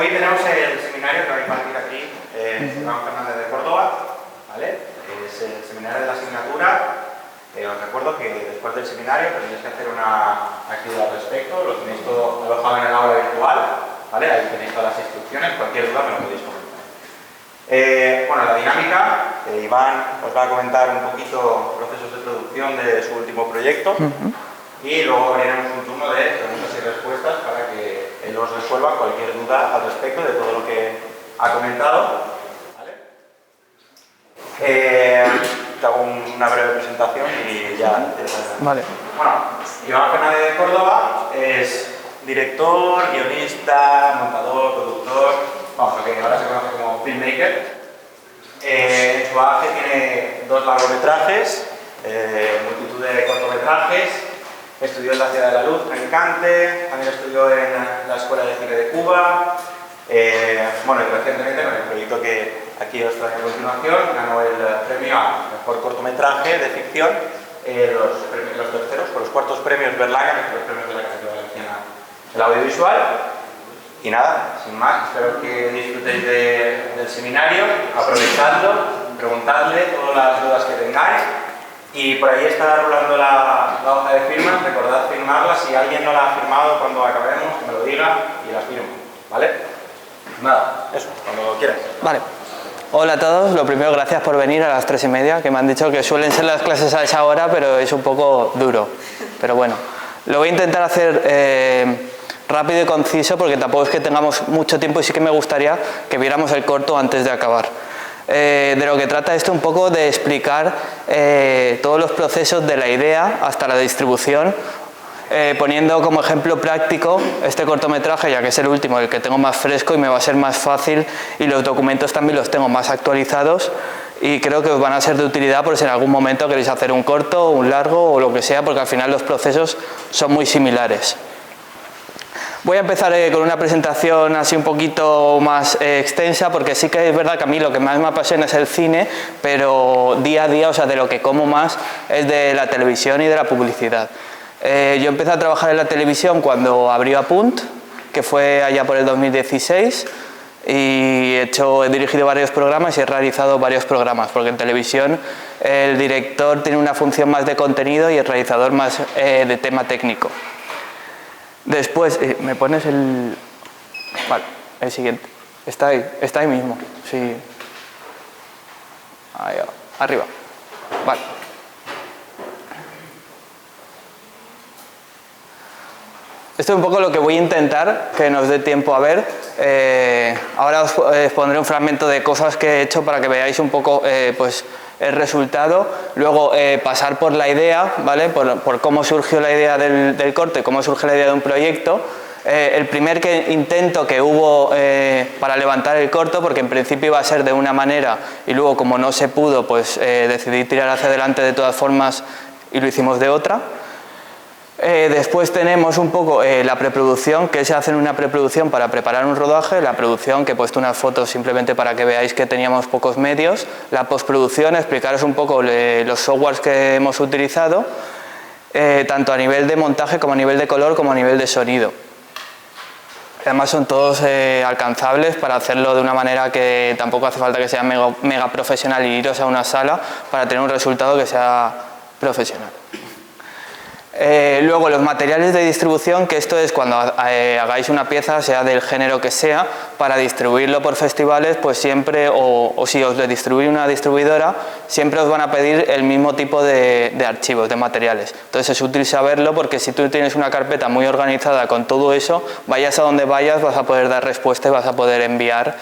hoy tenemos el seminario que va a impartir aquí Iván Fernández de Córdoba, ¿vale? Es el seminario de la asignatura. Os recuerdo que después del seminario tenéis que hacer una actividad al respecto, lo tenéis todo alojado en el aula virtual, ¿vale? Ahí tenéis todas las instrucciones, cualquier duda me lo podéis comentar. Bueno, la dinámica, Iván os va a comentar un poquito procesos de producción de su último proyecto y luego abriremos un turno de preguntas y respuestas para que él os resuelva cualquier duda al respecto de todo lo que ha comentado. Te hago una breve presentación y ya empiezas. Vale. Bueno, Iván Fernández de Córdoba es director, guionista, montador, productor, vamos, lo que ahora se conoce como filmmaker. En su bagaje tiene 2 largometrajes, multitud de cortometrajes. Estudió en la Ciudad de la Luz, en Alicante, también estudió en la Escuela de Cine de Cuba. Bueno, y recientemente con el proyecto que aquí os traje a continuación ganó el premio a mejor cortometraje de ficción, los terceros, con los cuartos premios Berlanga, los premios de la Academia Valenciana del Audiovisual. Y nada, sin más, espero que disfrutéis del seminario, aprovechadlo, preguntadle todas las dudas que tengáis. Y por ahí está rolando la hoja de firmas, recordad firmarla, si alguien no la ha firmado cuando acabemos, que me lo diga y la firmo, ¿vale? Nada, eso, cuando quieras. Vale. Hola a todos, lo primero, gracias por venir a las 3:30, que me han dicho que suelen ser las clases a esa hora, pero es un poco duro. Pero bueno, lo voy a intentar hacer rápido y conciso, porque tampoco es que tengamos mucho tiempo y sí que me gustaría que viéramos el corto antes de acabar. De lo que trata esto un poco de explicar todos los procesos de la idea hasta la distribución, poniendo como ejemplo práctico este cortometraje, ya que es el último, el que tengo más fresco y me va a ser más fácil, y los documentos también los tengo más actualizados y creo que os van a ser de utilidad por si en algún momento queréis hacer un corto, un largo o lo que sea, porque al final los procesos son muy similares. Voy a empezar con una presentación así un poquito más extensa, porque sí que es verdad que a mí lo que más me apasiona es el cine, pero día a día, o sea, de lo que como más es de la televisión y de la publicidad. Yo empecé a trabajar en la televisión cuando abrió Apunt, que fue allá por el 2016, y he dirigido varios programas y he realizado varios programas, porque en televisión el director tiene una función más de contenido y el realizador más de tema técnico. Después, ¿me pones el...? Vale, el siguiente. Está ahí mismo, sí. Ahí, arriba. Vale. Esto es un poco lo que voy a intentar, que nos dé tiempo a ver. Ahora os pondré un fragmento de cosas que he hecho para que veáis un poco pues, el resultado. Luego pasar por la idea, ¿vale? Por cómo surgió la idea del corte, cómo surge la idea de un proyecto. El primer intento que hubo para levantar el corto, porque en principio iba a ser de una manera y luego como no se pudo, pues decidí tirar hacia adelante de todas formas y lo hicimos de otra. Después tenemos un poco la preproducción, que se hace en una preproducción para preparar un rodaje, la producción, que he puesto unas fotos simplemente para que veáis que teníamos pocos medios, la postproducción, explicaros un poco los softwares que hemos utilizado, tanto a nivel de montaje como a nivel de color como a nivel de sonido. Además son todos alcanzables para hacerlo de una manera que tampoco hace falta que sea mega profesional y iros a una sala para tener un resultado que sea profesional. Luego los materiales de distribución, que esto es cuando hagáis una pieza, sea del género que sea, para distribuirlo por festivales, pues siempre, o si os lo distribuye una distribuidora, siempre os van a pedir el mismo tipo de archivos, de materiales. Entonces es útil saberlo, porque si tú tienes una carpeta muy organizada con todo eso, vayas a donde vayas vas a poder dar respuesta y vas a poder enviar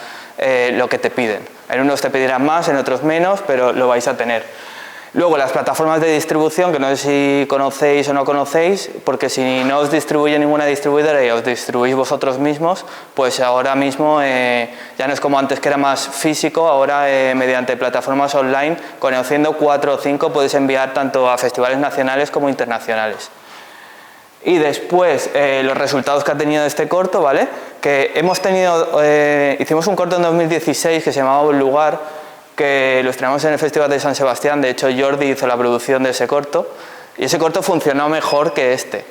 lo que te piden. En unos te pedirán más, en otros menos, pero lo vais a tener. Luego las plataformas de distribución, que no sé si conocéis o no conocéis, porque si no os distribuye ninguna distribuidora y os distribuís vosotros mismos, pues ahora mismo ya no es como antes que era más físico, ahora mediante plataformas online, conociendo 4 o 5 puedes enviar tanto a festivales nacionales como internacionales. Y después los resultados que ha tenido este corto, ¿vale? Que hemos tenido, hicimos un corto en 2016 que se llamaba Un lugar, que lo estrenamos en el Festival de San Sebastián. De hecho Jordi hizo la producción de ese corto y ese corto funcionó mejor que este.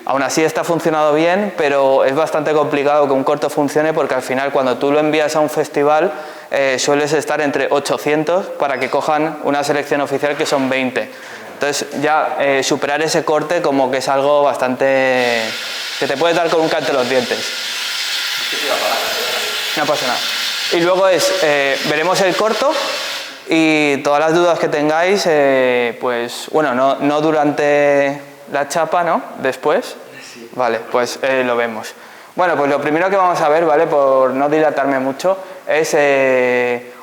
aún así está funcionando bien, pero es bastante complicado que un corto funcione porque al final cuando tú lo envías a un festival sueles estar entre 800 para que cojan una selección oficial que son 20. Entonces ya superar ese corte como que es algo bastante... que te puedes dar con un canto en los dientes. No pasa nada. Y luego veremos el corto y todas las dudas que tengáis, pues bueno, no durante la chapa, ¿no? Después. Sí. Vale, pues lo vemos. Bueno, pues lo primero que vamos a ver, ¿vale? Por no dilatarme mucho, es...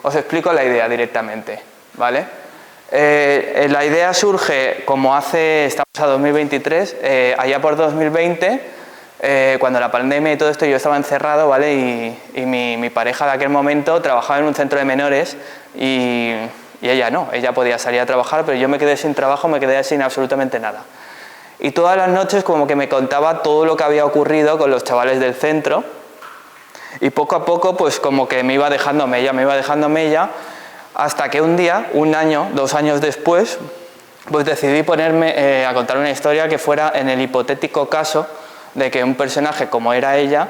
os explico la idea directamente, ¿vale? La idea surge como estamos a 2023, allá por 2020, cuando la pandemia y todo esto yo estaba encerrado, ¿vale? Y mi pareja de aquel momento trabajaba en un centro de menores y ella no, ella podía salir a trabajar, pero yo me quedé sin trabajo, me quedé sin absolutamente nada. Y todas las noches como que me contaba todo lo que había ocurrido con los chavales del centro y poco a poco pues como que me iba dejando mella, hasta que un día, 1 año, 2 años después, pues decidí ponerme a contar una historia que fuera en el hipotético caso de que un personaje como era ella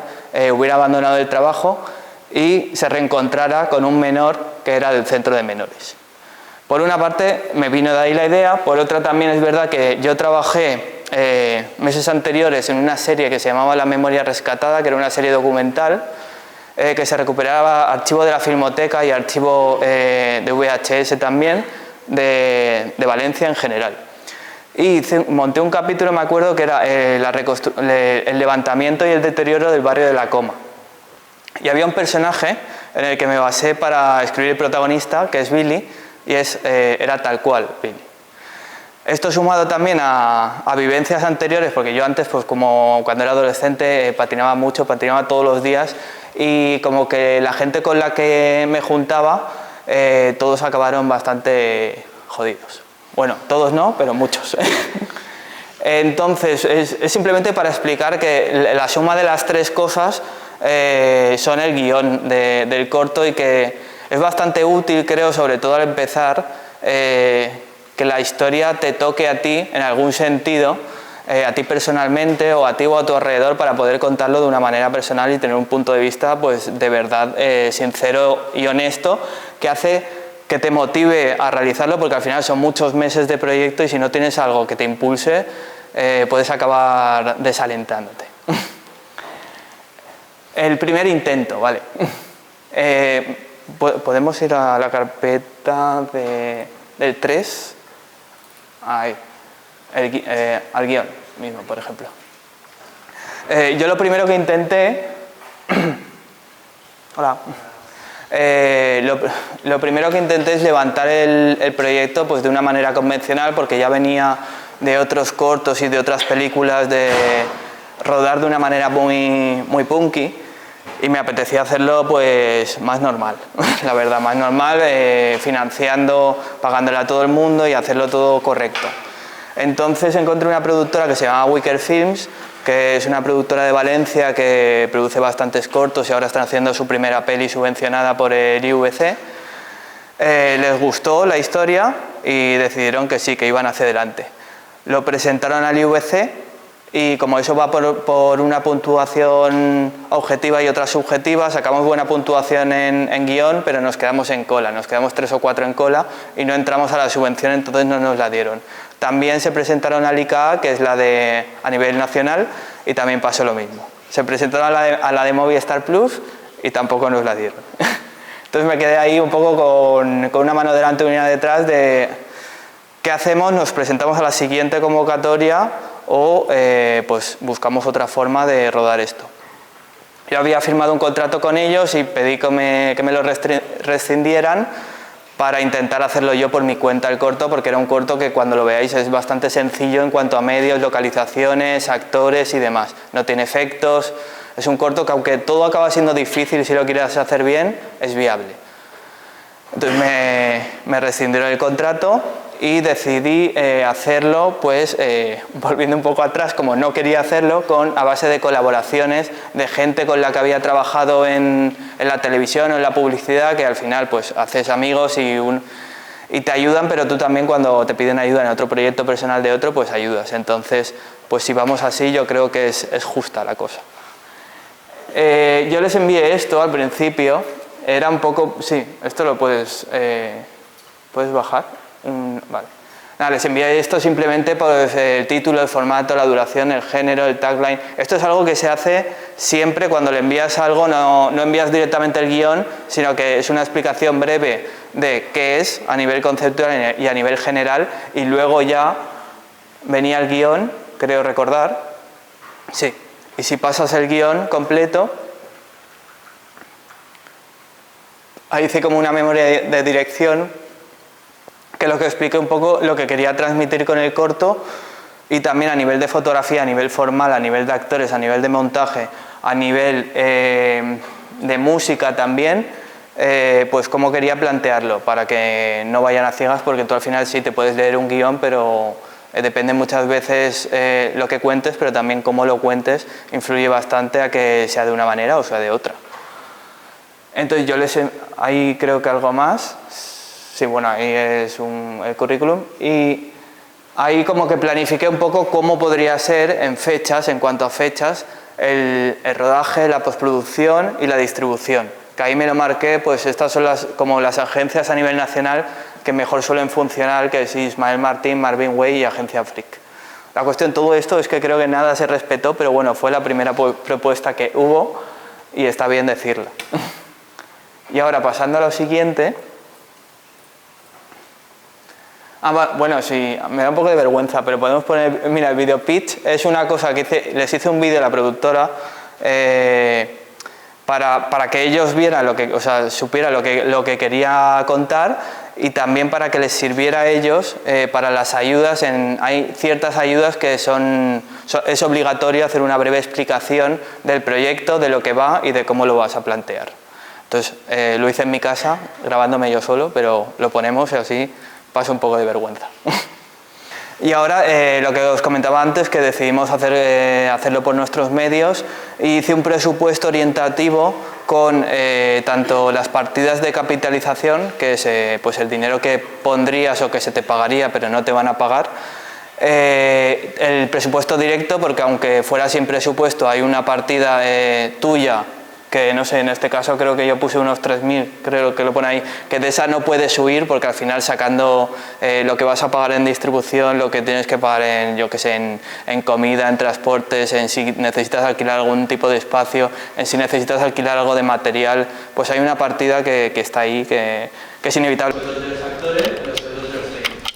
hubiera abandonado el trabajo y se reencontrara con un menor que era del centro de menores. Por una parte me vino de ahí la idea, por otra también es verdad que yo trabajé meses anteriores en una serie que se llamaba La Memoria Rescatada, que era una serie documental que se recuperaba archivo de la Filmoteca y archivo de VHS también de Valencia en general. Y monté un capítulo, me acuerdo, que era el levantamiento y el deterioro del barrio de La Coma. Y había un personaje en el que me basé para escribir el protagonista, que es Billy, y era tal cual, Billy. Esto sumado también a vivencias anteriores, porque yo antes, pues como cuando era adolescente, patinaba mucho, patinaba todos los días, y como que la gente con la que me juntaba, todos acabaron bastante jodidos. Bueno, todos no, pero muchos. Entonces, es simplemente para explicar que la suma de las 3 cosas son el guión del corto y que es bastante útil, creo, sobre todo al empezar, que la historia te toque a ti en algún sentido, a ti personalmente o a ti o a tu alrededor, para poder contarlo de una manera personal y tener un punto de vista pues de verdad sincero y honesto, que hace que te motive a realizarlo, porque al final son muchos meses de proyecto y si no tienes algo que te impulse puedes acabar desalentándote. El primer intento, vale. Podemos ir a la carpeta del 3. Ahí. Al guión mismo, por ejemplo. Yo lo primero que intenté... Hola. Lo primero que intenté es levantar el proyecto pues de una manera convencional, porque ya venía de otros cortos y de otras películas de rodar de una manera muy punky, y me apetecía hacerlo pues más normal, la verdad, más normal, financiando, pagándole a todo el mundo y hacerlo todo correcto. Entonces encontré una productora que se llama Wicker Films, que es una productora de Valencia que produce bastantes cortos y ahora están haciendo su primera peli subvencionada por el IVC. Les gustó la historia y decidieron que sí, que iban hacia adelante. Lo presentaron al IVC y como eso va por una puntuación objetiva y otra subjetiva, sacamos buena puntuación en guión, pero nos quedamos en cola, nos quedamos 3 o 4 en cola y no entramos a la subvención, entonces no nos la dieron. También se presentaron al ICA, que es la a nivel nacional, y también pasó lo mismo. Se presentaron a la de Movistar Plus y tampoco nos la dieron. Entonces me quedé ahí un poco con una mano delante y una detrás de ¿qué hacemos? ¿Nos presentamos a la siguiente convocatoria o pues buscamos otra forma de rodar esto? Yo había firmado un contrato con ellos y pedí que me lo rescindieran para intentar hacerlo yo por mi cuenta el corto, porque era un corto que cuando lo veáis es bastante sencillo en cuanto a medios, localizaciones, actores y demás. No tiene efectos, es un corto que aunque todo acaba siendo difícil si lo quieres hacer bien, es viable. Entonces me rescindieron el contrato y decidí hacerlo, pues volviendo un poco atrás, como no quería hacerlo, a base de colaboraciones de gente con la que había trabajado en la televisión o en la publicidad, que al final pues haces amigos y te ayudan, pero tú también cuando te piden ayuda en otro proyecto personal de otro, pues ayudas. Entonces pues si vamos así yo creo que es justa la cosa. Yo les envié esto al principio, era un poco... Sí, esto lo puedes bajar. Vale. Nada, les envié esto simplemente por el título, el formato, la duración, el género, el tagline. Esto es algo que se hace siempre cuando le envías algo, no envías directamente el guión, sino que es una explicación breve de qué es a nivel conceptual y a nivel general, y luego ya venía el guión, creo recordar. Sí, y si pasas el guión completo, ahí hice como una memoria de dirección, que lo que explique un poco lo que quería transmitir con el corto, y también a nivel de fotografía, a nivel formal, a nivel de actores, a nivel de montaje, a nivel de música también, pues cómo quería plantearlo, para que no vayan a ciegas, porque tú al final sí te puedes leer un guión, pero depende muchas veces lo que cuentes, pero también cómo lo cuentes influye bastante a que sea de una manera o sea de otra. Entonces ahí creo que algo más. Sí, bueno, ahí es el currículum, y ahí como que planifiqué un poco cómo podría ser en fechas, en cuanto a fechas, el rodaje, la postproducción y la distribución. Que ahí me lo marqué, pues estas son como las agencias a nivel nacional que mejor suelen funcionar, que es Ismael Martín, Marvin Way y Agencia Frick. La cuestión de todo esto es que creo que nada se respetó, pero bueno, fue la primera propuesta que hubo y está bien decirla. Y ahora pasando a lo siguiente... bueno, sí, me da un poco de vergüenza, pero podemos poner... Mira, el video pitch es una cosa que les hice un vídeo a la productora para que ellos vieran supieran lo que quería contar, y también para que les sirviera a ellos para las ayudas. Hay ciertas ayudas que es obligatorio hacer una breve explicación del proyecto, de lo que va y de cómo lo vas a plantear. Entonces, lo hice en mi casa, grabándome yo solo, pero lo ponemos y así paso un poco de vergüenza. Y ahora lo que os comentaba antes, que decidimos hacerlo por nuestros medios, y hice un presupuesto orientativo con tanto las partidas de capitalización, que es pues el dinero que pondrías o que se te pagaría pero no te van a pagar, el presupuesto directo, porque aunque fuera sin presupuesto hay una partida tuya, que no sé, en este caso creo que yo puse unos 3.000, creo que lo pone ahí, que de esa no puedes huir, porque al final sacando lo que vas a pagar en distribución, lo que tienes que pagar en, yo que sé, en comida, en transportes, en si necesitas alquilar algún tipo de espacio, en si necesitas alquilar algo de material, pues hay una partida que está ahí, que es inevitable. Los sueldos de los actores, los sueldos de los técnicos,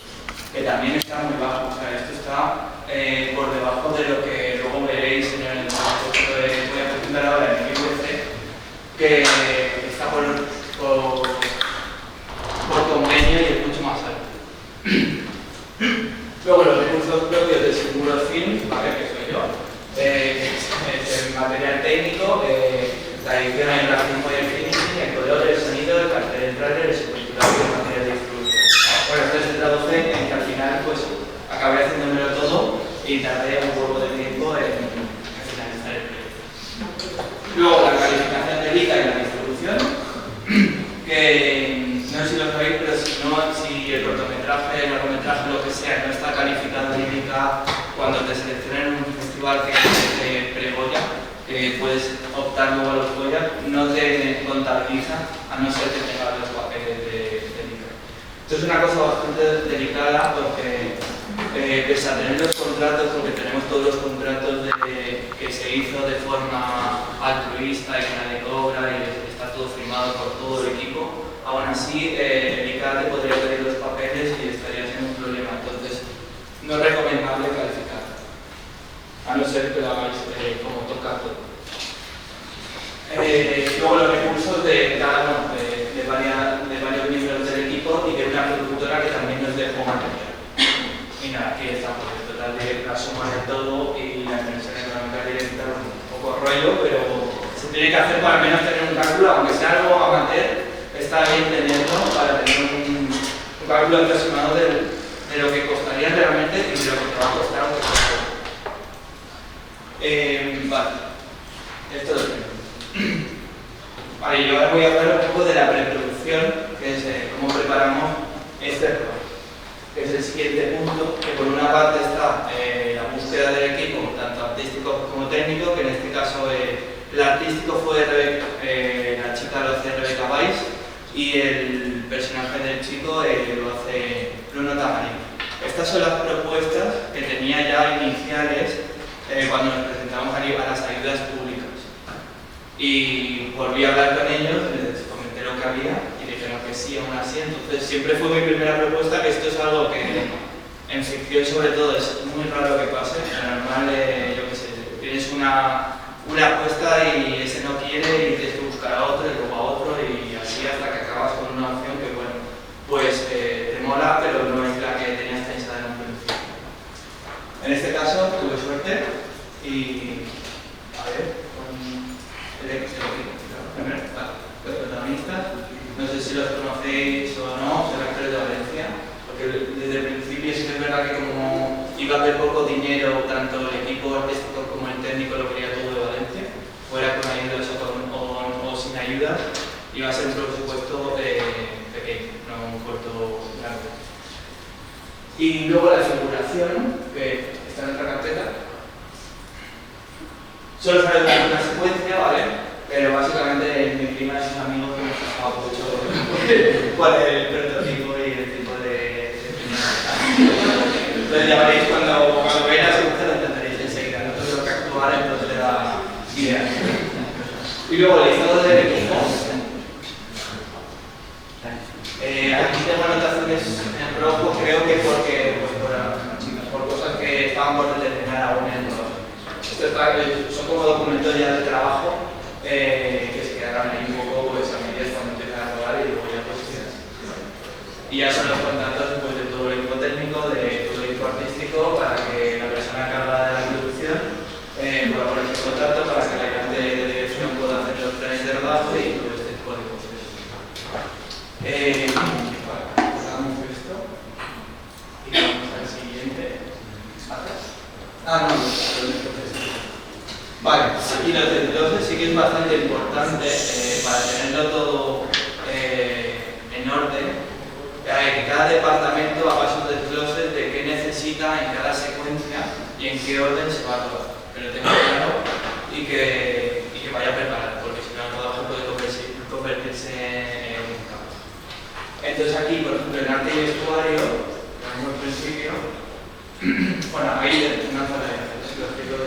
que también está muy bajo, o sea, esto está por debajo de lo que luego veréis en el presupuesto que voy a presentar ahora en el que está por convenio y es mucho más alto. Luego los recursos propios de Seguro Film, ¿vale? Que soy yo, es el material técnico, la edición en la film y el finishing, el color, el sonido, el cartel, el trailer, el subtitulado y el material de distribución. Bueno, esto se traduce en que al final pues acabé haciéndomelo todo y tardé un poco de tiempo en finalizar el proyecto. Luego la calificación del ICA y la distribución, que no sé si lo sabéis, pero si el cortometraje, el largometraje, lo que sea, no está calificado en ICA, cuando te seleccionen en un festival que te pre-Goya, que puedes optar luego a los Goya, no te contabiliza a no ser que tengas los papeles de ICA. Esto es una cosa bastante delicada porque pese a tener los contratos, porque tenemos todos los contratos que se hizo de forma altruista y que nadie cobra y está todo firmado por todo el equipo, aún así el ICA te podría pedir los papeles y estaría siendo un problema. Entonces no es recomendable calificar, a no ser que lo hagáis como toca todo. Luego los recursos de varios miembros del equipo y de una productora que también nos dejó material. Y nada, aquí estamos, el total de la suma de todo y la inversión económica directa, un poco rollo, pero se tiene que hacer para al menos tener un cálculo, aunque sea algo amateur, está bien tenerlo para tener un cálculo aproximado de lo que costaría realmente y de lo que te va a costar aunque sea. Vale, esto lo tengo. Vale, yo ahora voy a hablar un poco de la preproducción, que es cómo preparamos este error, que es el siguiente punto, que por una parte está la búsqueda búsqueda del equipo, tanto artístico como técnico, que en este caso el artístico fue la chica lo hace Rebeca Weiss y el personaje del chico lo hace Bruno Tamarín. Estas son las propuestas que tenía ya iniciales cuando nos presentamos a las ayudas públicas. Y volví a hablar con ellos, les comenté lo que había y dijeron que sí, aún así. Entonces siempre fue mi primera propuesta, que esto es algo que en ficción sobre todo es muy raro que pase. Lo normal, yo qué sé, tienes una apuesta y ese no quiere y tienes que buscar a otro y luego a otro y así hasta que acabas con una opción que, bueno, pues te mola, pero no es la que tenías pensada en un principio. En este caso tuve suerte y, a ver, los protagonistas, no sé si los conocéis o no, son actores de Valencia, porque desde el principio sí que es verdad que como iba a haber poco dinero, tanto el equipo artístico como el técnico lo quería todo de Valencia, fuera con ayudas o sin ayudas, iba a ser un presupuesto pequeño, no un corto grande. Y luego la figuración, que está en otra carpeta, solo sale una secuencia, ¿vale? Pero básicamente mi prima y sus amigos me han trabajado mucho cuál es el prototipo y el tipo de entonces ya veréis cuando veáis la secuencia lo entenderéis enseguida, no tengo que actuar, entonces le da idea. Y luego el listado del equipo. Aquí tengo anotaciones en rojo, creo que porque pues, por cosas que estaban por determinar aún en el trabajo. Son como documentos ya de trabajo que se quedarán ahí un poco pues, a medias cuando empiezan a rodar y luego ya pues y ya son los contactos pues, de todo el equipo técnico, de todo el equipo artístico para que la persona encargada de la producción pueda ponerse en contacto para que la ayudante de dirección pueda hacer los planes de rodaje y todo este tipo de cosas. Vale, hagamos esto y vamos al siguiente. Vale, y los desgloses sí que es bastante importante para tenerlo todo en orden, que cada departamento haga sus desgloses de qué necesita en cada secuencia y en qué orden se va a rodar. Que lo tenga claro y que vaya preparado, porque si no el rodaje puede convertirse en un caos. Entonces aquí, por ejemplo, en arte y vestuario, como al principio, bueno, ahí una zona de si lo explico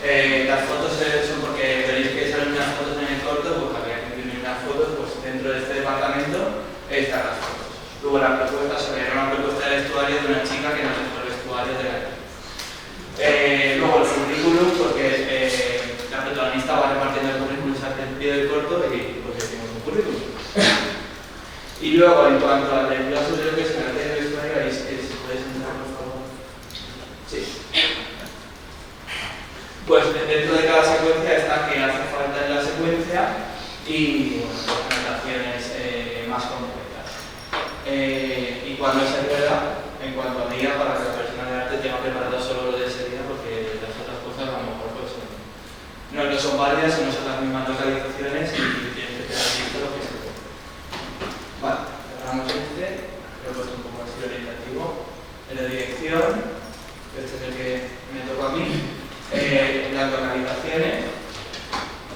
las fotos son porque veréis que salen unas fotos en el corto, pues había que imprimir unas fotos, pues dentro de este departamento están las fotos. Luego la propuesta era una propuesta de vestuario de una chica que nos dejó el vestuario de la luego el currículum, porque la protagonista va repartiendo el currículum al principio del corto y pues decimos un currículum. Y luego en cuanto al desglose de lo que es el arte de vestuario, ahí si podéis entrar por favor. Sí. Pues dentro de cada secuencia está que hace falta en la secuencia y bueno, pues, anotaciones más concretas. Y cuando se rueda, en cuanto a día, para que la persona de arte tenga preparado solo lo de ese día, porque las otras cosas a lo mejor pues, no son válidas y no son las mismas localizaciones y tienes que tener listo lo que se puede. Vale, cerramos este, lo he puesto un poco así orientativo. En la dirección, este es el que me toca a mí. Las localizaciones.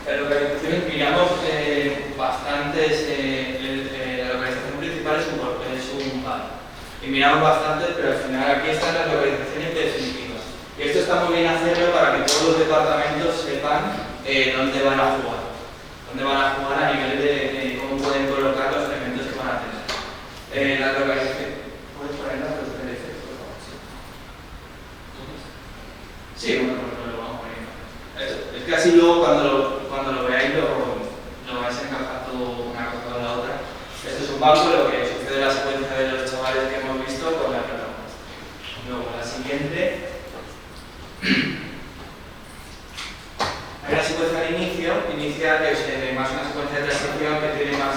Las localizaciones miramos bastantes. La localización principal es un bar. Y miramos bastantes, pero al final aquí están las localizaciones definitivas. Y esto está muy bien hacerlo para que todos los departamentos sepan dónde van a jugar. Dónde van a jugar a nivel de cómo pueden colocar los elementos que van a tener. Las localizaciones. ¿Puedes ponerlas los PDFs, por favor? Sí, bueno, pues lo vamos poniendo. Es que así luego cuando lo veáis lo vais a encajar todo una cosa con la otra. Esto es un banco, lo que sucede en la secuencia de los chavales que hemos visto con la protagonista. Luego la siguiente. Hay una secuencia de inicia que es más una secuencia de transición que tiene más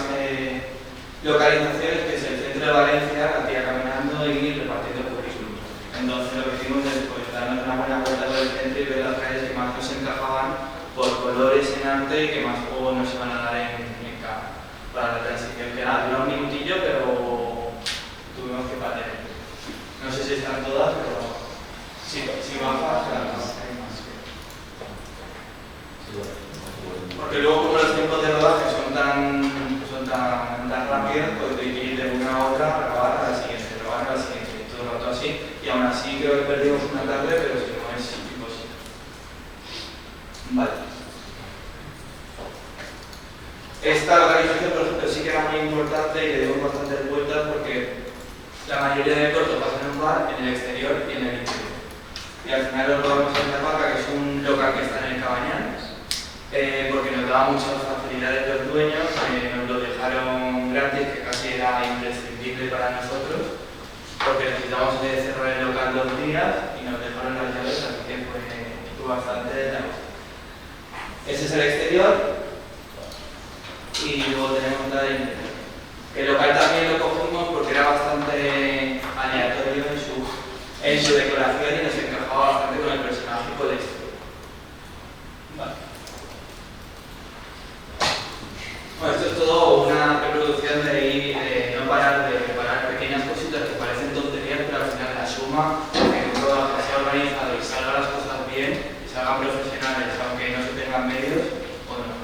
localizaciones, que es el centro de Valencia, la tía caminando y repartiendo currículum. Entonces lo que hicimos es pues, darnos una buena vuelta por el centro y ver las calles que más nos encajaban por colores en arte y que más juegos nos iban a dar en cada para la transición, que dura un minutillo, pero tuvimos que parar. No sé si están todas, pero sí si bajas, hay más. Porque luego, como los tiempos de rodaje son tan rápidos, pues hay que ir de una a otra, grabar a la siguiente, grabar a la siguiente, y todo el rato así. Y aún así creo que perdimos una tarde, pero si no es imposible. Vale. Esta localización, por ejemplo, sí que era muy importante y le dimos bastantes vueltas porque la mayoría de cortos pasan en un bar, en el exterior y en el interior. Y al final lo rodamos en La Paca, que es un local que está en el Cabañal, porque nos daba muchas facilidades los dueños, nos lo dejaron gratis, que casi era imprescindible para nosotros, porque necesitamos cerrar el local 2 días y nos dejaron las llaves, así que fue bastante negocio. Ese es el exterior y luego tenemos la del interior. El local también lo cogimos porque era bastante aleatorio en su decoración y nos encajaba bastante con el personaje y con la historia. Vale. Bueno, esto es todo una reproducción de ir, no parar de preparar pequeñas cositas que parecen tonterías, pero al final la suma, que todo sea organizado y salgan las cosas bien, y salgan profesionales, aunque no se tengan medios, o no.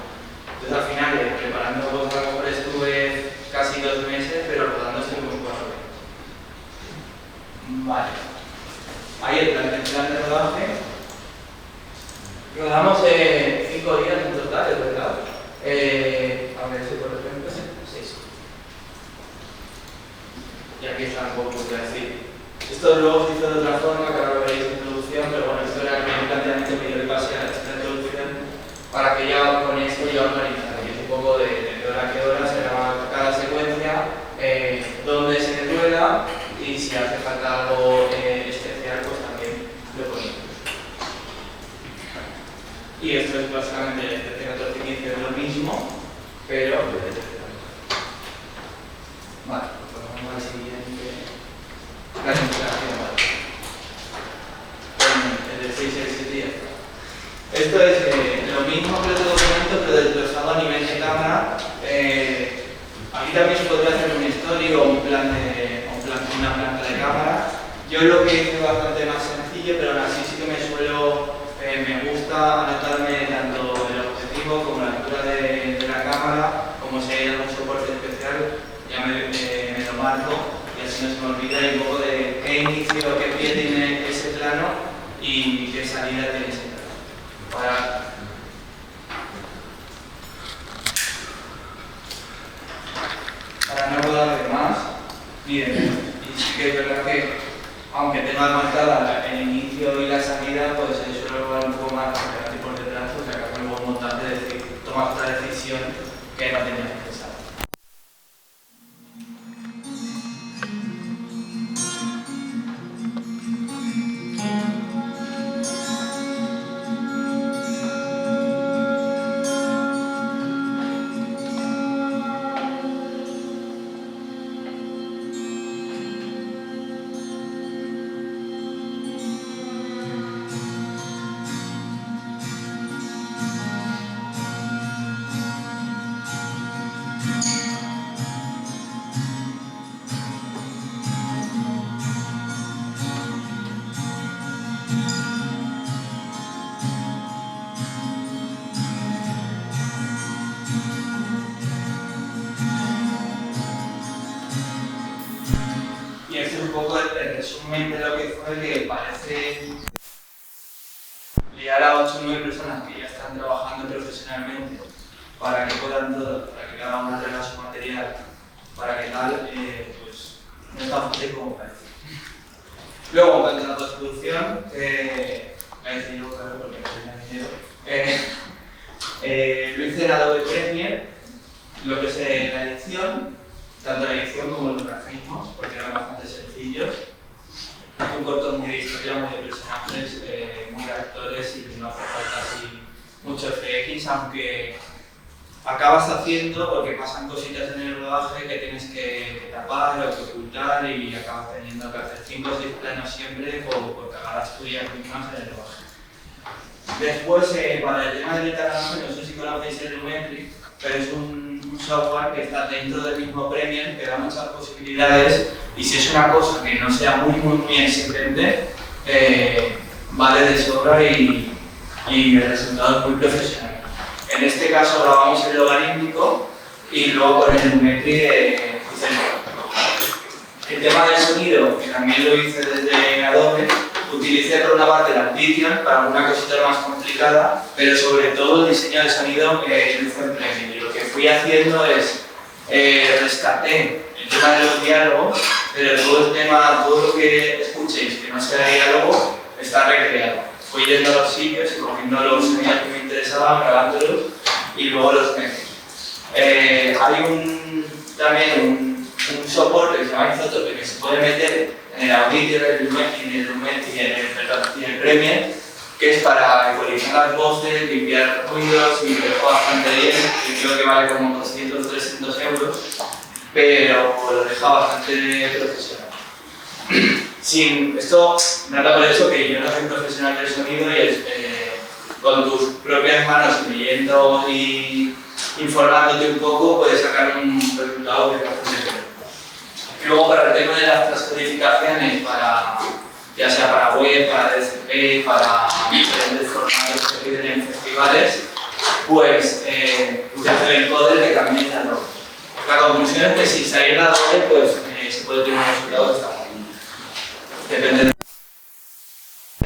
Entonces al final, preparando cosas, a lo mejor estuve casi 2 meses, pero rodando estuvimos 4 meses. Vale. Ahí el plan de rodaje. Rodamos 5 días en total, es verdad. A ver si por ejemplo 6. Y aquí está un poco de decir. Esto luego se hizo de otra forma, que ahora lo veréis en introducción, pero bueno, esto era el planteamiento que yo le pasé a esta introducción para que ya con esto ya organizara. Y es un poco de qué hora a qué hora se graba cada secuencia, dónde se rueda y si hace falta algo especial, pues también lo ponemos. Y esto es básicamente el 13-14-15 es lo mismo, pero vale, pues vamos al siguiente. La simulación, vale. El de 6-7 días. Esto es lo mismo que otro documento, pero desglosado a nivel de cámara. Aquí también se podría hacer un story o una planta de cámara. Yo lo que hice es bastante más sencillo, pero aún así sí que me gusta anotarme tanto el objetivo como la altura de la cámara, como si hay algún soporte especial, ya me lo marco y así no se me olvida y un poco de qué inicio, qué pie tiene ese plano y qué salida tiene ese plano. Para no rodar de más ni de menos. Y sí que es verdad que, aunque tenga marcada el inicio y la salida, pues suelo rodar un poco más por detrás, o sea que luego un montante de decir, tomas otra decisión que no tenías que pensar. Y este es un poco el resumen de lo que fue, que parece liar a 8 o 9 personas que ya están trabajando profesionalmente para que puedan todo, para que cada una tenga su material, para que tal, pues no es tan fácil como parece. Luego, en cuanto a la postproducción, voy a decir yo, claro, porque no soy ingeniero, lo hice en Adobe Premiere, lo que es la edición, tanto la edición como los grafismos, porque eran bastante sencillos. Un corto muy de historia, muy de personajes, muy de actores y no hace falta así mucho FX, aunque acabas haciendo porque pasan cositas en el rodaje que tienes que tapar o que ocultar y acabas teniendo que hacer 5 o 6 planos siempre por cagadas tuyas mismas en el rodaje. Después, para el tema del Instagram, no sé si conocéis el Lumetri, pero es un software que está dentro del mismo Premiere, que da muchas posibilidades y si es una cosa que no sea muy exigente, vale de sobra y el resultado es muy profesional. En este caso grabamos el logarítmico y luego con el Lumetri hice el tema del sonido, que también lo hice desde Adobe. Utilicé por una parte la Audition para alguna cosita más complicada, pero sobre todo el diseño del sonido lo hice en Premiere. Y lo que fui haciendo es rescaté el tema de los diálogos, pero todo el tema, todo lo que escuchéis que no sea diálogo, está recreado. Fui yendo a los sitios y cogiendo los sonidos que me interesaban, grabándolos y luego los metí. Hay también un soporte que se llama Isotope que se puede meter en el Audition, en el Lumetri y en el Premiere, que es para ecualizar las voces, limpiar ruidos y me dejó bastante bien, y creo que vale como 200 o 300 euros, pero lo deja bastante profesional. Esto nada por eso que yo no soy profesional del sonido y con tus propias manos leyendo y informándote un poco puedes sacar un resultado que es bastante bueno. Y luego para el tema de las transcodificaciones, ya sea para web, para DCP, para diferentes formatos que piden en festivales, pues usas el encoder que también es Adobe. La conclusión es que si saliera Adobe, pues se puede tener un resultado que está muy bien. Depende de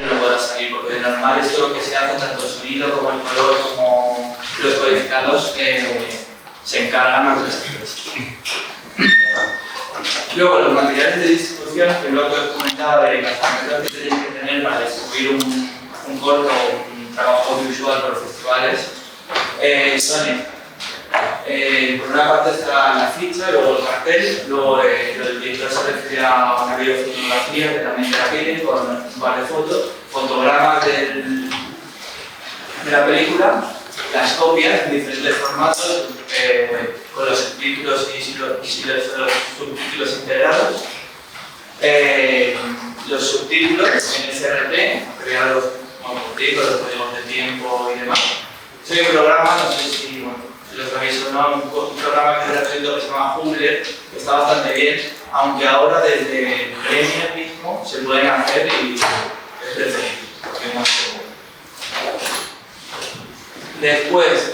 lo que pueda salir, porque de normal esto lo que se hace, tanto el sonido como el color, como los codificados, se encargan a otras empresas. Luego, los materiales de distribución, que es lo que os comentaba de las herramientas que tenéis que tener para distribuir un corto o un trabajo audiovisual para los festivales, son por una parte está la ficha, luego el cartel, luego el director se refiere a una videofotografía que también la tiene con un par de fotos, fotogramas de la película, las copias en diferentes formatos, con los subtítulos y los subtítulos integrados, los subtítulos en SRT, creados con los códigos de tiempo y demás. Soy un programa, no sé si lo sabéis o no, un programa que recomiendo que se llama Humbler, que está bastante bien, aunque ahora desde Premiere mismo se pueden hacer y es preferible, porque es más seguro. Después,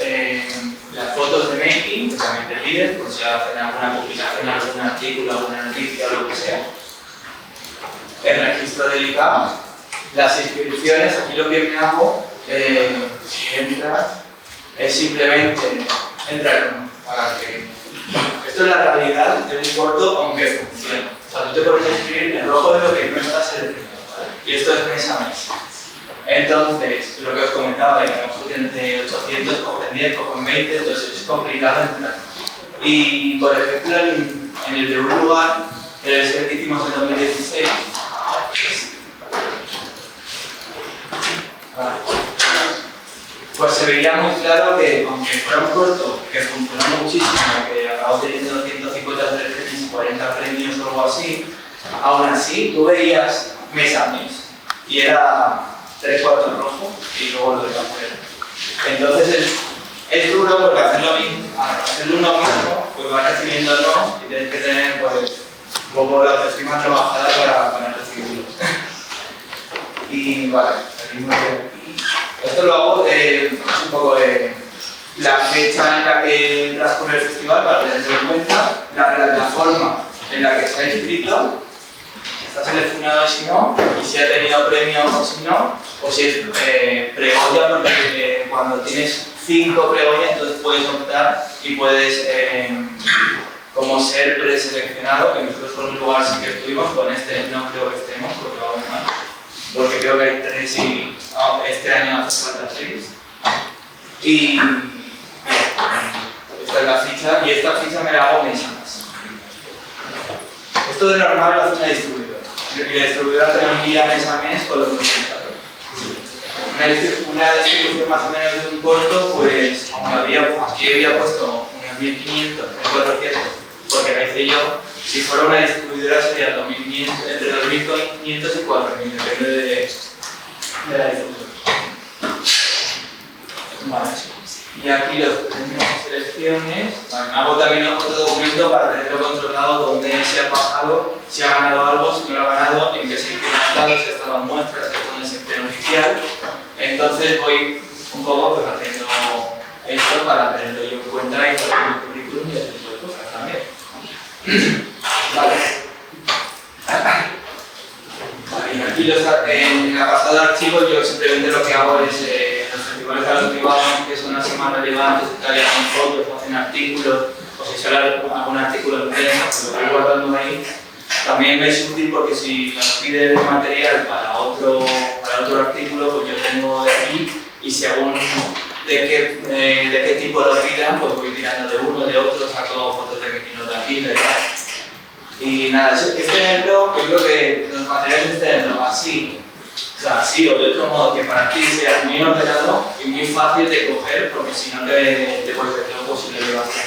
las fotos de making, que también te piden, por si hacen alguna publicación, algún artículo, alguna noticia o lo que sea. El registro del ICA, las inscripciones, aquí lo que me hago, si entras, es simplemente entrar para que... Esto es la realidad de un corto, aunque funcione. O sea, tú te puedes escribir en rojo de lo que no estás seleccionando, ¿vale? Y esto es mes a mes. Entonces, lo que os comentaba, de que a lo mejor entre 800 cogen 10, cogen 20, entonces es complicado entrar. Y, por ejemplo, en el de un lugar, el que hicimos en 2016, pues se veía muy claro que, aunque fuera un corto que funcionó muchísimo, que acabó teniendo 150 premios y 40 premios o algo así, aún así tú veías mes a mes y era 3 cuartos rojo y luego lo de afuera. Entonces es duro porque hacerlo uno mismo, pues vas recibiendo no y tienes que tener pues, un poco la autoestima trabajada para recibirlo. Y vale, seguimos aquí. Esto lo hago un poco de la fecha en la que transcurre el festival para tenerlo en cuenta, la plataforma en la que se ha inscrito, si está seleccionado si no, y si ha tenido premio o si no, o si es pre-Goya, porque cuando tienes 5 pre-Goya entonces puedes optar y puedes como ser preseleccionado, que nosotros por un lugar sí que estuvimos, con este no creo que estemos, porque vamos mal. Porque creo que hay 3 y este año hace falta 6. Y esta es la ficha, y esta ficha me la hago mes a mes. Esto de normal lo hace una distribuidora. Y la distribuidora te lo envía mes a mes con los presentadores. Una distribución más o menos de un corto, pues aquí había puesto unos 1500, 1400, porque la hice yo. Si fuera una distribuidora sería entre 2.500 y 4.000, depende de la distribuidora. Vale. Y aquí los tenemos selecciones. Vale, hago también otro documento para tenerlo controlado, dónde se ha pasado, si ha ganado algo, si no lo ha ganado, en qué sección ha estado, si ha estado en muestras, si ha estado en sección oficial. inicial. Entonces voy un poco pues, haciendo esto para tenerlo yo en cuenta y para mi currículum y ese tipo de cosas también. Vale. Y aquí en la pasada de archivos yo simplemente lo que hago es los festivales a los que vamos, que son las más relevantes, que hacen fotos, o hacen artículos, o si sale algún artículo en prensa, pues lo voy guardando ahí. También me es útil porque si nos piden material para otro artículo, pues yo tengo de aquí y según de qué tipo lo pidan, pues voy tirando de uno, de otro, saco fotos de pequeños de aquí, de allá. Y nada, es tenerlo, yo creo que los materiales es tenerlo así, o sea, así o de otro modo que para ti sea muy ordenado y muy fácil de coger, porque si no te vuelves loco si lo llevas a hacer.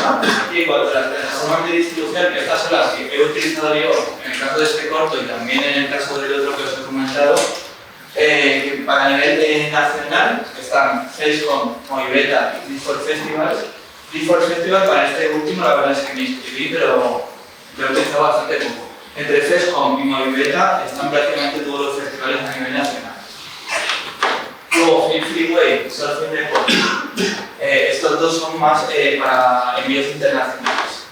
Aquí en cuanto a las plataformas de distribución, que estas son las que he utilizado yo en el caso de este corto y también en el caso del otro que os he comentado, para nivel nacional están FESCOM, Movibeta y Discord Festivals. Discord Festival para este último la verdad es que me inscribí, pero lo he utilizado bastante poco. Entre FESCOM y Movibeta están prácticamente todos los festivales a nivel nacional. Luego, Film Freeway, Surfing Report. Estos dos son más para envíos internacionales.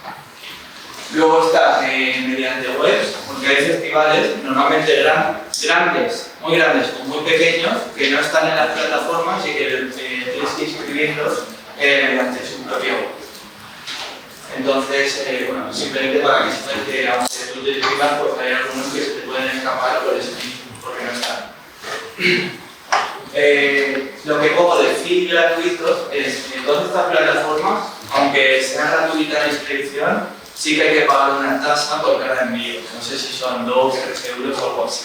Luego está mediante webs, porque hay festivales normalmente grandes, muy grandes o muy pequeños, que no están en las plataformas y que tienes que inscribirlos mediante su propio web. Entonces, bueno, simplemente para que sepas que aunque tú te inscribas, pues hay algunos que se te pueden escapar por eso mismo, porque no están. Lo que pongo de feed gratuitos es que todas estas plataformas, aunque sean gratuitas la inscripción, sí que hay que pagar una tasa por cada envío. No sé si son 2, 3 euros o algo así.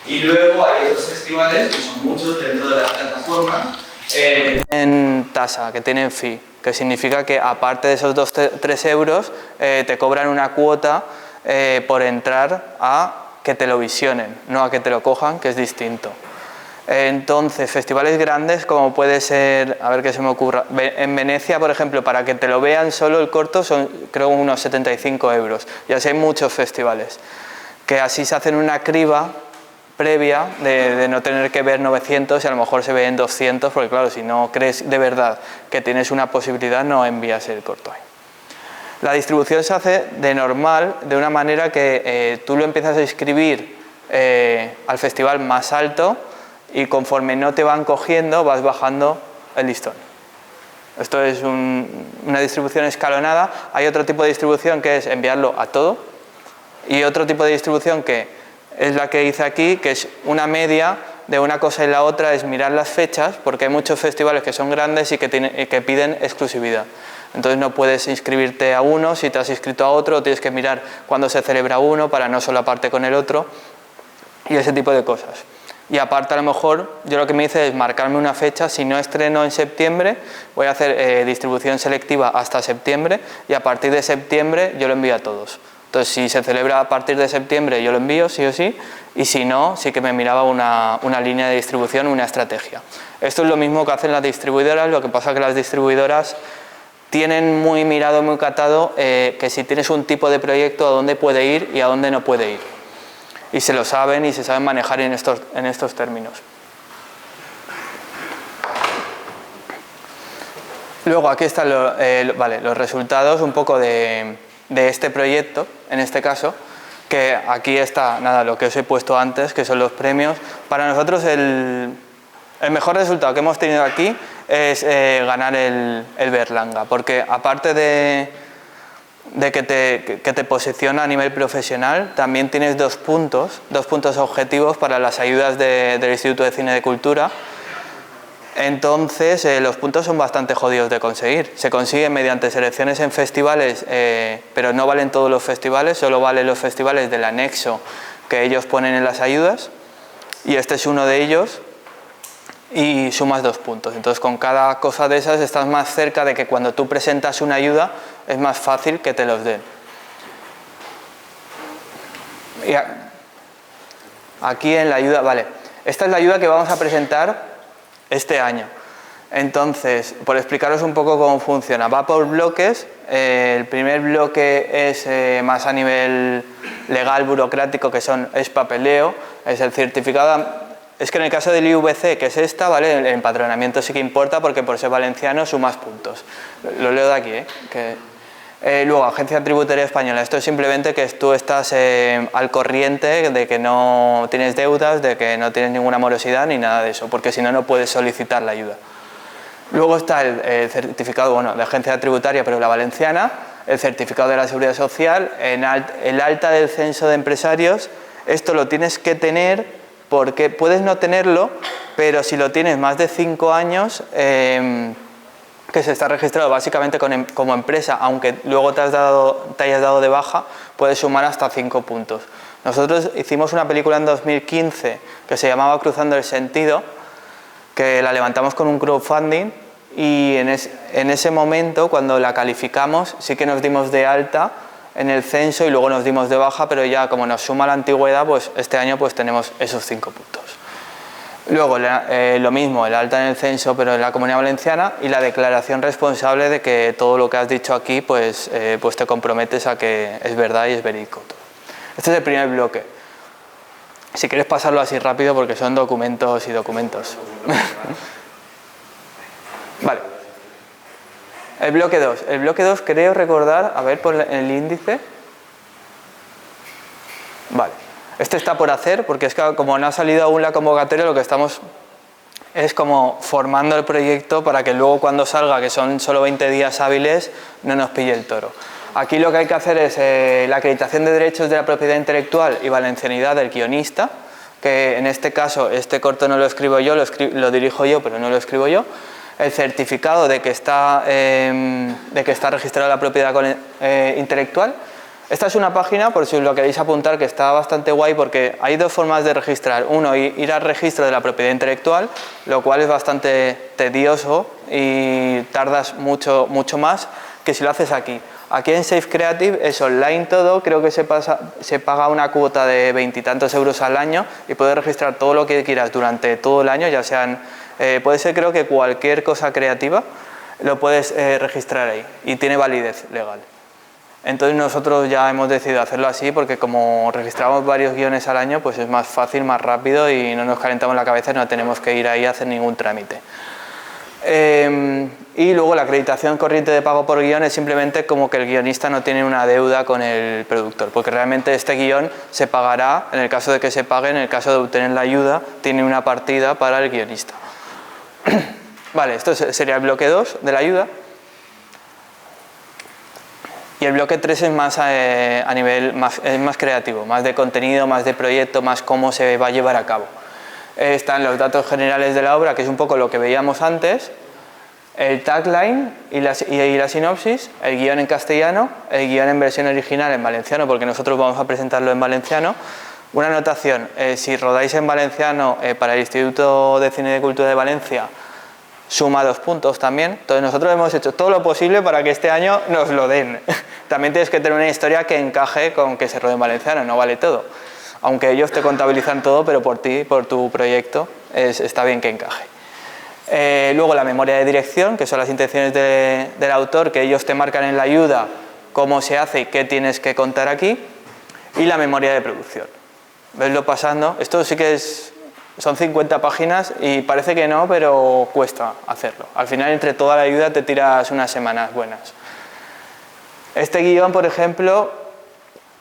Y luego hay otros festivales, que son muchos dentro de las plataformas. En tasa, que tienen fee, que significa que aparte de esos 2-3 euros te cobran una cuota por entrar a que te lo visionen, no a que te lo cojan, que es distinto. Entonces, festivales grandes como puede ser, a ver qué se me ocurra, en Venecia, por ejemplo, para que te lo vean solo el corto son creo unos 75 euros. Y así hay muchos festivales, que así se hacen una criba previa de no tener que ver 900 y a lo mejor se ve en 200, porque claro, si no crees de verdad que tienes una posibilidad, no envías el corto ahí. La distribución se hace de normal, de una manera que tú lo empiezas a inscribir al festival más alto y conforme no te van cogiendo vas bajando el listón. Esto es una distribución escalonada. Hay otro tipo de distribución que es enviarlo a todo y otro tipo de distribución que es la que hice aquí, que es una media de una cosa y la otra, es mirar las fechas, porque hay muchos festivales que son grandes y que piden exclusividad. Entonces no puedes inscribirte a uno si te has inscrito a otro, tienes que mirar cuándo se celebra uno para no solaparte con el otro y ese tipo de cosas. Y aparte a lo mejor yo lo que me hice es marcarme una fecha, si no estreno en septiembre voy a hacer distribución selectiva hasta septiembre y a partir de septiembre yo lo envío a todos. Entonces si se celebra a partir de septiembre yo lo envío sí o sí y si no sí que me miraba una línea de distribución, una estrategia. Esto es lo mismo que hacen las distribuidoras, lo que pasa es que las distribuidoras tienen muy mirado, muy catado que si tienes un tipo de proyecto a dónde puede ir y a dónde no puede ir. Y se lo saben y se saben manejar en estos términos. Luego aquí están los resultados un poco de este proyecto, en este caso, que aquí está nada, lo que os he puesto antes, que son los premios. Para nosotros el mejor resultado que hemos tenido aquí es ganar el Berlanga, porque aparte de que te posiciona a nivel profesional, también tienes dos puntos objetivos para las ayudas del Instituto de Cine de Cultura. Entonces los puntos son bastante jodidos de conseguir. Se consiguen mediante selecciones en festivales, pero no valen todos los festivales, solo valen los festivales del anexo que ellos ponen en las ayudas y este es uno de ellos y sumas 2 puntos. Entonces con cada cosa de esas estás más cerca de que cuando tú presentas una ayuda es más fácil que te los den. Y aquí en la ayuda, vale, esta es la ayuda que vamos a presentar este año. Entonces, por explicaros un poco cómo funciona, va por bloques. El primer bloque es más a nivel legal, burocrático, que es papeleo, es el certificado. Es que en el caso del IVC, que es esta, ¿vale? El empadronamiento sí que importa porque por ser valenciano sumas puntos. Lo leo de aquí, luego, Agencia Tributaria Española. Esto es simplemente que tú estás al corriente de que no tienes deudas, de que no tienes ninguna morosidad ni nada de eso, porque si no, no puedes solicitar la ayuda. Luego está el certificado, bueno, de Agencia Tributaria, pero la valenciana, el certificado de la Seguridad Social, el alta del censo de empresarios. Esto lo tienes que tener porque puedes no tenerlo, pero si lo tienes más de 5 años, que se está registrado básicamente como empresa, aunque luego te hayas dado de baja, puedes sumar hasta 5 puntos. Nosotros hicimos una película en 2015 que se llamaba Cruzando el Sentido, que la levantamos con un crowdfunding y en ese momento, cuando la calificamos, sí que nos dimos de alta en el censo y luego nos dimos de baja, pero ya como nos suma la antigüedad, pues este año pues tenemos esos 5 puntos. Luego lo mismo, el alta en el censo, pero en la Comunidad Valenciana, y la declaración responsable de que todo lo que has dicho aquí pues te comprometes a que es verdad y es verídico todo. Este es el primer bloque. Si quieres pasarlo así rápido porque son documentos y documentos. Vale. El bloque 2. El bloque 2 creo recordar, a ver por el índice. Vale. Este está por hacer porque es que como no ha salido aún la convocatoria, lo que estamos es como formando el proyecto para que luego cuando salga, que son solo 20 días hábiles, no nos pille el toro. Aquí lo que hay que hacer es la acreditación de derechos de la propiedad intelectual y valencianidad del guionista, que en este caso este corto no lo escribo yo, lo dirijo yo, pero no lo escribo yo. El certificado de que está registrada la propiedad intelectual. Esta es una página, por si lo queréis apuntar, que está bastante guay porque hay 2 formas de registrar. Uno, ir al registro de la propiedad intelectual, lo cual es bastante tedioso y tardas mucho más que si lo haces aquí. Aquí en Safe Creative es online todo, creo que se paga una cuota de 20 y tantos euros al año y puedes registrar todo lo que quieras durante todo el año, ya sean, puede ser creo que cualquier cosa creativa, lo puedes registrar ahí y tiene validez legal. Entonces nosotros ya hemos decidido hacerlo así porque como registramos varios guiones al año, pues es más fácil, más rápido y no nos calentamos la cabeza y no tenemos que ir ahí a hacer ningún trámite. Y luego la acreditación corriente de pago por guión es simplemente como que el guionista no tiene una deuda con el productor, porque realmente este guión se pagará, en el caso de que se pague, en el caso de obtener la ayuda, tiene una partida para el guionista. Vale, esto sería el bloque 2 de la ayuda. Y el bloque 3 es más a nivel es más creativo, más de contenido, más de proyecto, más cómo se va a llevar a cabo. Están los datos generales de la obra, que es un poco lo que veíamos antes, el tagline y la sinopsis, el guión en castellano, el guión en versión original en valenciano, porque nosotros vamos a presentarlo en valenciano. Una anotación, si rodáis en valenciano para el Instituto de Cine y de Cultura de Valencia, suma 2 puntos también. Entonces nosotros hemos hecho todo lo posible para que este año nos lo den. También tienes que tener una historia que encaje con que se rode en valenciano, no vale todo. Aunque ellos te contabilizan todo, pero por ti, por tu proyecto, está bien que encaje. Luego la memoria de dirección, que son las intenciones del autor, que ellos te marcan en la ayuda cómo se hace y qué tienes que contar aquí. Y la memoria de producción. Veslo pasando. Esto sí que son 50 páginas y parece que no, pero cuesta hacerlo. Al final, entre toda la ayuda, te tiras unas semanas buenas. Este guión, por ejemplo,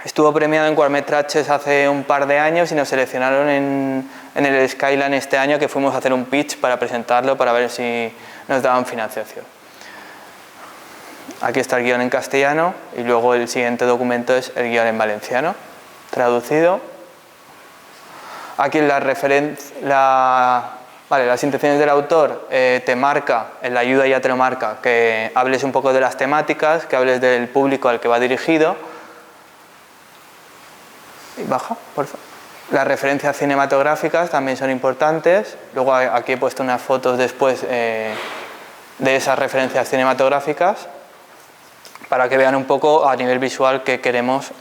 estuvo premiado en Quart-Metrages hace un par de años y nos seleccionaron en el Skyline este año, que fuimos a hacer un pitch para presentarlo, para ver si nos daban financiación. Aquí está el guión en castellano y luego el siguiente documento es el guión en valenciano, traducido. Aquí las intenciones del autor te marca, en la ayuda ya te lo marca, que hables un poco de las temáticas, que hables del público al que va dirigido. Y baja, por favor. Las referencias cinematográficas también son importantes. Luego aquí he puesto unas fotos después de esas referencias cinematográficas para que vean un poco a nivel visual qué queremos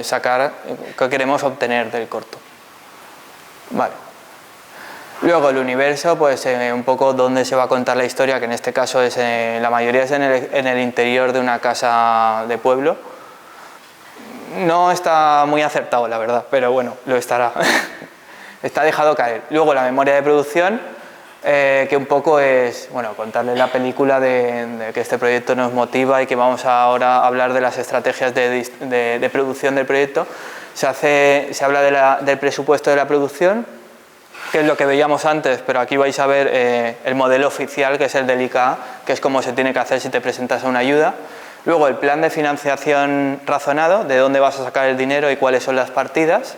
sacar, qué queremos obtener del corto. Vale. Luego el universo, pues un poco dónde se va a contar la historia, que en este caso es la mayoría es en el interior de una casa de pueblo. No está muy acertado, la verdad, pero bueno, lo estará. Está dejado caer. Luego la memoria de producción, que un poco es, bueno, contarles la película de que este proyecto nos motiva y que vamos ahora a hablar de las estrategias de producción del proyecto. Se habla del presupuesto de la producción, que es lo que veíamos antes, pero aquí vais a ver el modelo oficial, que es el del ICA, que es cómo se tiene que hacer si te presentas a una ayuda. Luego el plan de financiación razonado, de dónde vas a sacar el dinero y cuáles son las partidas.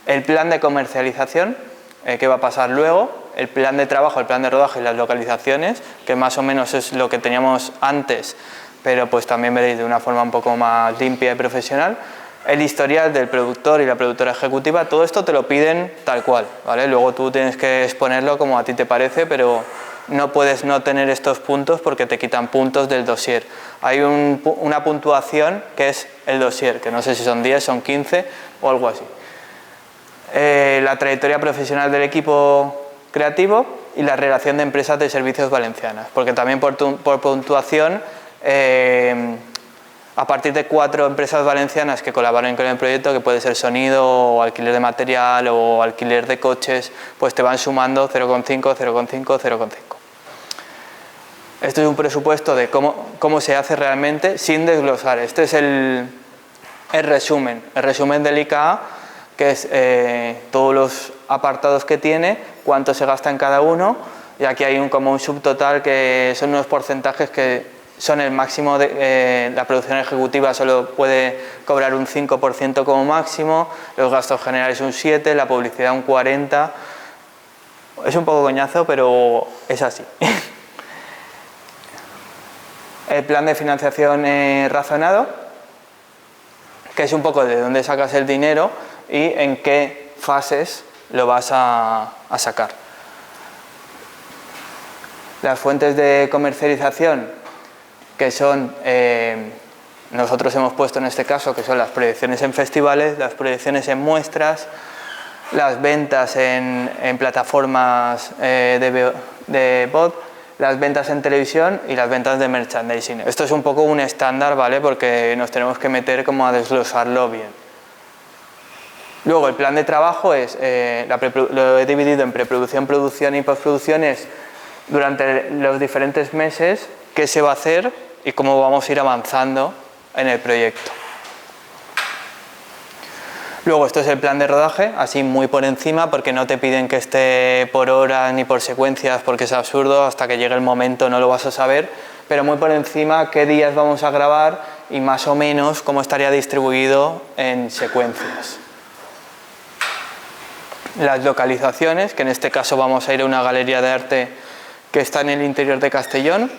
El plan de comercialización, qué va a pasar luego. El plan de trabajo, el plan de rodaje y las localizaciones, que más o menos es lo que teníamos antes, pero pues también veréis de una forma un poco más limpia y profesional. El historial del productor y la productora ejecutiva, todo esto te lo piden tal cual, ¿vale? Luego tú tienes que exponerlo como a ti te parece, pero no puedes no tener estos puntos porque te quitan puntos del dossier. Hay una puntuación que es el dossier, que no sé si son 10, son 15 o algo así. La trayectoria profesional del equipo creativo y la relación de empresas de servicios valencianas, porque también por puntuación, a partir de 4 empresas valencianas que colaboran con el proyecto, que puede ser sonido o alquiler de material o alquiler de coches, pues te van sumando 0,5, 0,5, 0,5. Esto es un presupuesto de cómo se hace realmente sin desglosar. Este es el resumen del ICA, que es todos los apartados que tiene, cuánto se gasta en cada uno, y aquí hay como un subtotal que son unos porcentajes que son el máximo de la producción ejecutiva solo puede cobrar un 5% como máximo, los gastos generales un 7%, la publicidad un 40%. Es un poco coñazo, pero es así. El plan de financiación razonado, que es un poco de dónde sacas el dinero y en qué fases lo vas a sacar. Las fuentes de comercialización, que son, nosotros hemos puesto en este caso, que son las proyecciones en festivales, las proyecciones en muestras, las ventas en plataformas de VOD, las ventas en televisión y las ventas de merchandising. Esto es un poco un estándar, ¿vale? Porque nos tenemos que meter como a desglosarlo bien. Luego el plan de trabajo es, lo he dividido en preproducción, producción y postproducción, es durante los diferentes meses qué se va a hacer y cómo vamos a ir avanzando en el proyecto. Luego esto es el plan de rodaje, así muy por encima, porque no te piden que esté por horas ni por secuencias, porque es absurdo, hasta que llegue el momento no lo vas a saber, pero muy por encima qué días vamos a grabar y más o menos cómo estaría distribuido en secuencias. Las localizaciones, que en este caso vamos a ir a una galería de arte que está en el interior de Castellón,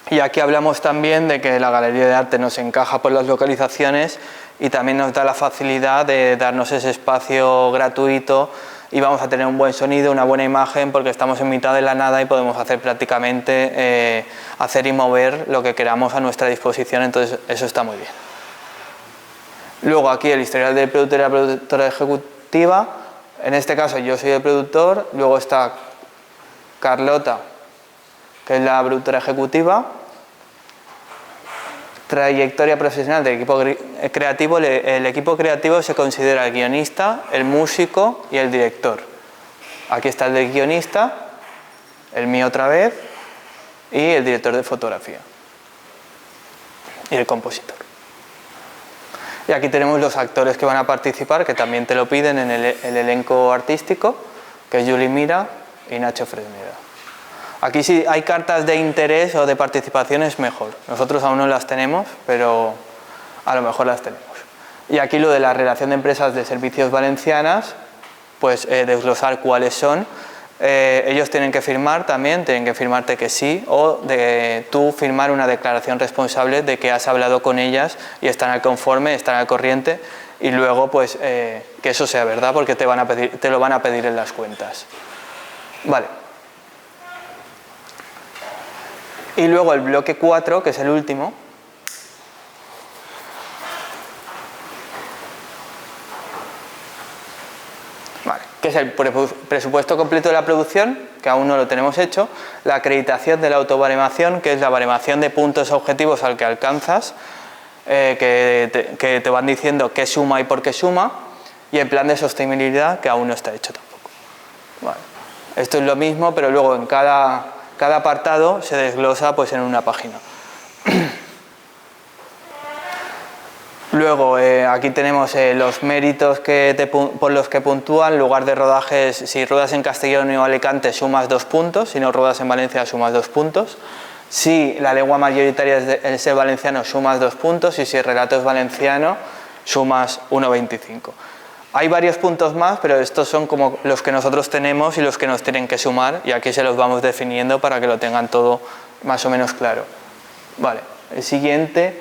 y aquí hablamos también de que la galería de arte nos encaja por las localizaciones y también nos da la facilidad de darnos ese espacio gratuito y vamos a tener un buen sonido, una buena imagen, porque estamos en mitad de la nada y podemos hacer prácticamente hacer y mover lo que queramos a nuestra disposición, entonces eso está muy bien. Luego aquí el historial del productor y la productora ejecutiva, en este caso yo soy el productor, luego está Carlota, que es la productora ejecutiva. Trayectoria profesional del equipo creativo. El equipo creativo se considera el guionista, el músico y el director. Aquí está el del guionista, el mío otra vez, y el director de fotografía. Y el compositor. Y aquí tenemos los actores que van a participar, que también te lo piden en el elenco artístico, que es Juli Mira y Nacho Fresneda. Aquí si hay cartas de interés o de participación es mejor. Nosotros aún no las tenemos, pero a lo mejor las tenemos. Y aquí lo de la relación de empresas de servicios valencianas, pues desglosar cuáles son. Ellos tienen que firmar también, tienen que firmarte que sí, o de tú firmar una declaración responsable de que has hablado con ellas y están al conforme, están al corriente, y luego pues que eso sea verdad, porque te lo van a pedir en las cuentas. Vale. Y luego el bloque 4, que es el último, vale, que es el presupuesto completo de la producción, que aún no lo tenemos hecho, la acreditación de la autobaremación, que es la baremación de puntos objetivos al que alcanzas, que te van diciendo qué suma y por qué suma, y el plan de sostenibilidad, que aún no está hecho tampoco. Vale. Esto es lo mismo, pero luego en cada apartado se desglosa pues, en una página. Luego, aquí tenemos los méritos por los que puntúan. Lugar de rodajes, si ruedas en Castellón o Alicante sumas 2 puntos, si no ruedas en Valencia sumas 2 puntos. Si la lengua mayoritaria es el valenciano sumas 2 puntos y si el relato es valenciano sumas 1,25. Hay varios puntos más, pero estos son como los que nosotros tenemos y los que nos tienen que sumar, y aquí se los vamos definiendo para que lo tengan todo más o menos claro. Vale, el siguiente...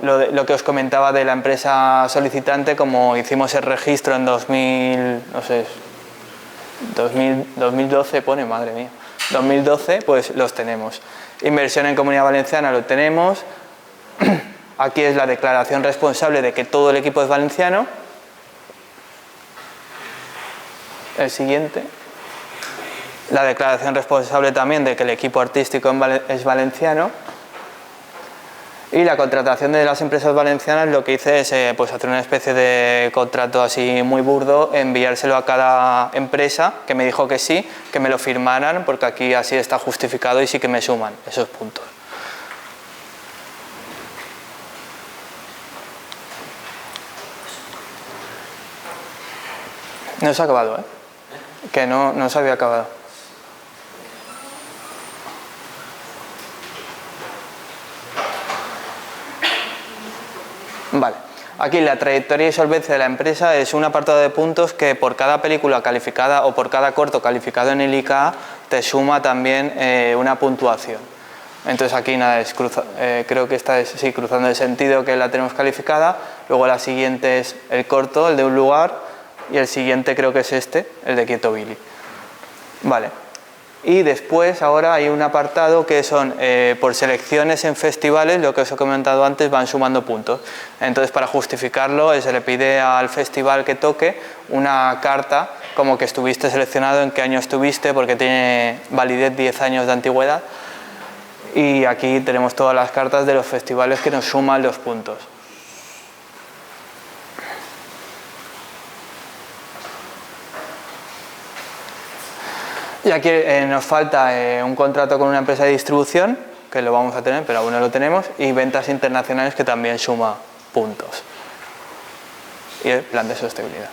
lo que os comentaba de la empresa solicitante, como hicimos el registro en 2012 pone, madre mía, 2012, pues los tenemos. Inversión en Comunidad Valenciana lo tenemos. Aquí es la declaración responsable de que todo el equipo es valenciano. El siguiente, la declaración responsable también de que el equipo artístico es valenciano. Y la contratación de las empresas valencianas, lo que hice es pues hacer una especie de contrato así muy burdo, enviárselo a cada empresa que me dijo que sí, que me lo firmaran, porque aquí así está justificado y sí que me suman esos puntos. No se ha acabado, ¿eh? Que no se había acabado. Vale, aquí la trayectoria y solvencia de la empresa es un apartado de puntos que por cada película calificada o por cada corto calificado en el ICA te suma también una puntuación. Entonces aquí nada, creo que esta es sí, Cruzando el Sentido, que la tenemos calificada. Luego la siguiente es el corto, el de Un lugar, y el siguiente creo que es este, el de Quieto Billy. Vale. Y después ahora hay un apartado que son por selecciones en festivales, lo que os he comentado antes, van sumando puntos. Entonces para justificarlo se le pide al festival que toque una carta como que estuviste seleccionado, en qué año estuviste, porque tiene validez 10 años de antigüedad. Y aquí tenemos todas las cartas de los festivales que nos suman los puntos. Y aquí nos falta un contrato con una empresa de distribución, que lo vamos a tener, pero aún no lo tenemos, y ventas internacionales, que también suma puntos. Y el plan de sostenibilidad.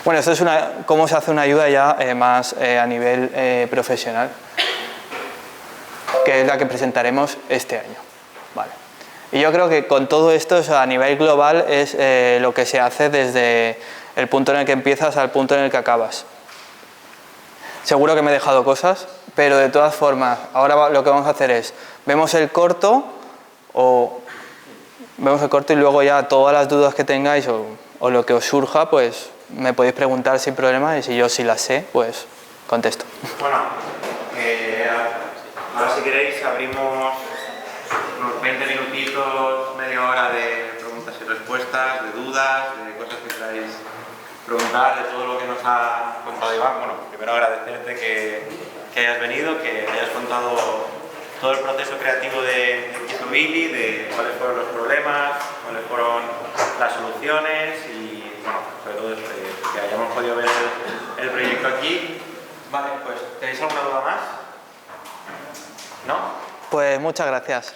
Bueno, esto es cómo se hace una ayuda ya más a nivel profesional, que es la que presentaremos este año. Vale. Y yo creo que con todo esto, o sea, a nivel global, es lo que se hace desde el punto en el que empiezas al punto en el que acabas. Seguro que me he dejado cosas, pero de todas formas, ahora lo que vamos a hacer es, vemos el corto y luego ya todas las dudas que tengáis o lo que os surja, pues me podéis preguntar sin problema, y si yo sí las sé, pues contesto. Bueno, ahora si queréis abrimos unos 20 minutitos, media hora de preguntas y respuestas, de dudas, de cosas que queráis preguntar, de todo lo que nos ha contado Iván. Bueno, primero agradecerte que hayas venido, que hayas contado todo el proceso creativo de Quieto Billy, de cuáles fueron los problemas, cuáles fueron las soluciones y, bueno, sobre todo que hayamos podido ver el proyecto aquí. Vale, pues, ¿tenéis alguna duda más? ¿No? Pues muchas gracias.